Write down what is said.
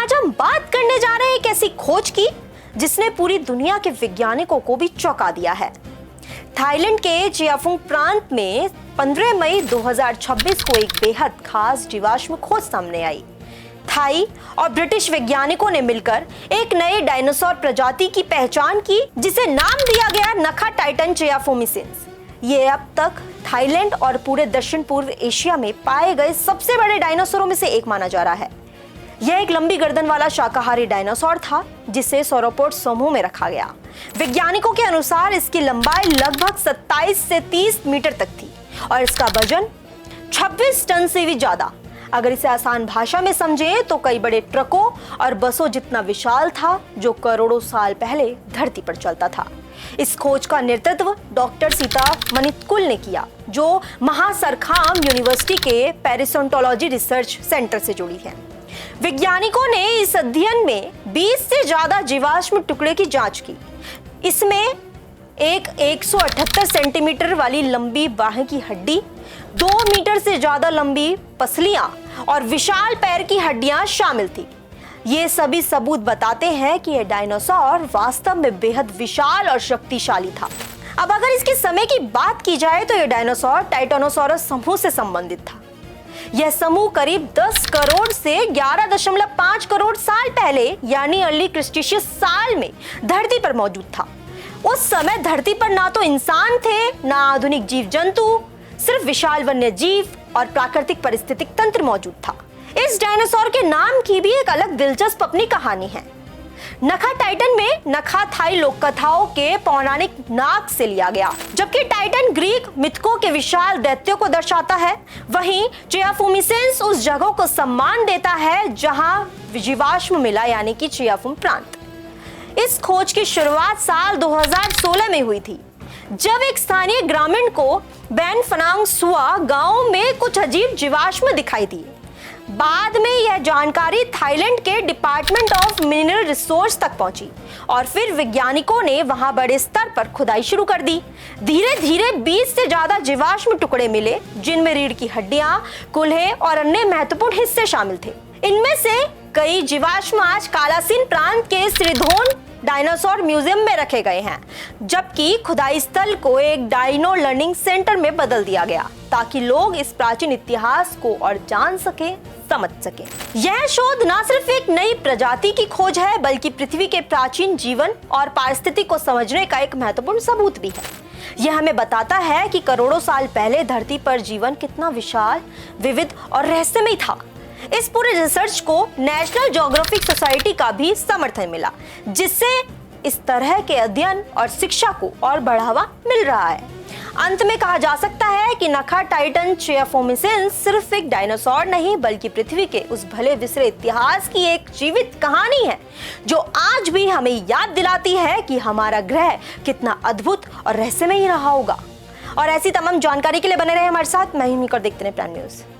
आज हम बात करने जा रहे हैं एक ऐसी खोज की जिसने पूरी दुनिया के वैज्ञानिकों को भी चौंका दिया है। थाईलैंड के चियाफुंग प्रांत में 15 मई 2026 को एक बेहद खास जीवाश्म खोज सामने आई। थाई और ब्रिटिश वैज्ञानिकों ने मिलकर एक नए डायनासोर प्रजाति की पहचान की जिसे नाम दिया गया नखा टाइटन चियाफोमिसेंस। ये अब तक थाईलैंड और पूरे दक्षिण पूर्व एशिया में पाए गए सबसे बड़े डायनासोरों में से एक माना जा रहा है। यह एक लंबी गर्दन वाला शाकाहारी डायनासोर था जिसे सोरोपोड समूह में रखा गया। वैज्ञानिकों के अनुसार इसकी लंबाई लगभग 27 से 30 मीटर तक थी और इसका वजन 26 टन से भी ज्यादा। अगर इसे आसान भाषा में समझे तो कई बड़े ट्रकों और बसों जितना विशाल था जो करोड़ों साल पहले धरती पर चलता था। इस खोज का नेतृत्व डॉक्टर सीता मनितकुल ने किया जो महासरखाम यूनिवर्सिटी के पैरिसोंटोलॉजी रिसर्च सेंटर से जुड़ी है। वैज्ञानिकों ने इस अध्ययन में 20 से ज्यादा जीवाश्म टुकड़े की जांच की। इसमें एक 178 सेंटीमीटर वाली लंबी बाह की हड्डी, 2 मीटर से ज्यादा लंबी पसलियां और विशाल पैर की हड्डियां शामिल थी। ये सभी सबूत बताते हैं कि यह डायनासोर वास्तव में बेहद विशाल और शक्तिशाली था। अब अगर इसके समय की बात की जाए तो यह डायनासोर टाइटेनोसॉरस समूह से संबंधित था। यह समूह करीब 10 करोड़ से 11.5 करोड़ साल पहले यानी अर्ली क्रिस्टेशियस साल में धरती पर मौजूद था। उस समय धरती पर ना तो इंसान थे ना आधुनिक जीव जंतु, सिर्फ विशाल वन्य जीव और प्राकृतिक पारिस्थितिक तंत्र मौजूद था। इस डायनासोर के नाम की भी एक अलग दिलचस्प अपनी कहानी है। नखा टाइटन में नखा थाई लोक कथाओं के पौराणिक नाग से लिया गया। जबकि टाइटन ग्रीक मिथकों के विशाल दैत्यों को दर्शाता है, वहीं चियाफोमिसेंस उस जगह को सम्मान देता है जहां जीवाश्म मिला यानी कि चियाफुंग प्रांत। इस खोज की शुरुआत साल 2016 में हुई थी जब एक स्थानीय ग्रामीण को बैन फनांग सुआ गांव में कुछ अजीब जीवाश्म दिखाई दिए। बाद में यह जानकारी थाईलैंड के डिपार्टमेंट ऑफ मिनरल रिसोर्स तक पहुंची और फिर वैज्ञानिकों ने वहां बड़े स्तर पर खुदाई शुरू कर दी। धीरे धीरे 20 से ज्यादा जीवाश्म टुकड़े मिले जिनमें रीढ़ की हड्डियां, कुल्हे और अन्य महत्वपूर्ण हिस्से शामिल थे। इनमें से कई जीवाश्म आज कालासीन प्रांत के श्रीधोन डायनासोर म्यूजियम में रखे गए हैं, जबकि खुदाई स्थल को एक डायनो लर्निंग सेंटर में बदल दिया गया ताकि लोग इस प्राचीन इतिहास को और जान सके, समझ सके। यह शोध न सिर्फ एक नई प्रजाति की खोज है बल्कि पृथ्वी के प्राचीन जीवन और पारिस्थितिकी को समझने का एक महत्वपूर्ण सबूत भी है। यह हमें बताता है कि करोड़ों साल पहले धरती पर जीवन कितना विशाल, विविध और रहस्यमय था। इस पूरे रिसर्च को नेशनल ज्योग्राफिक सोसाइटी का भी समर्थन मिला जिससे इस तरह के अध्ययन और शिक्षा को और बढ़ावा मिल रहा है। अंत में कहा जा सकता है कि नखा टाइटन चियाफोमिसेंस सिर्फ एक डायनासोर नहीं बल्कि पृथ्वी के उस भले विसरे इतिहास की एक जीवित कहानी है जो आज भी हमें याद दिलाती है कि हमारा ग्रह कितना अद्भुत और रहस्यमय रहा होगा। और ऐसी तमाम जानकारी के लिए बने रहे हमारे साथ। मैं हूं मीकर, देखते रहें प्राइम न्यूज़।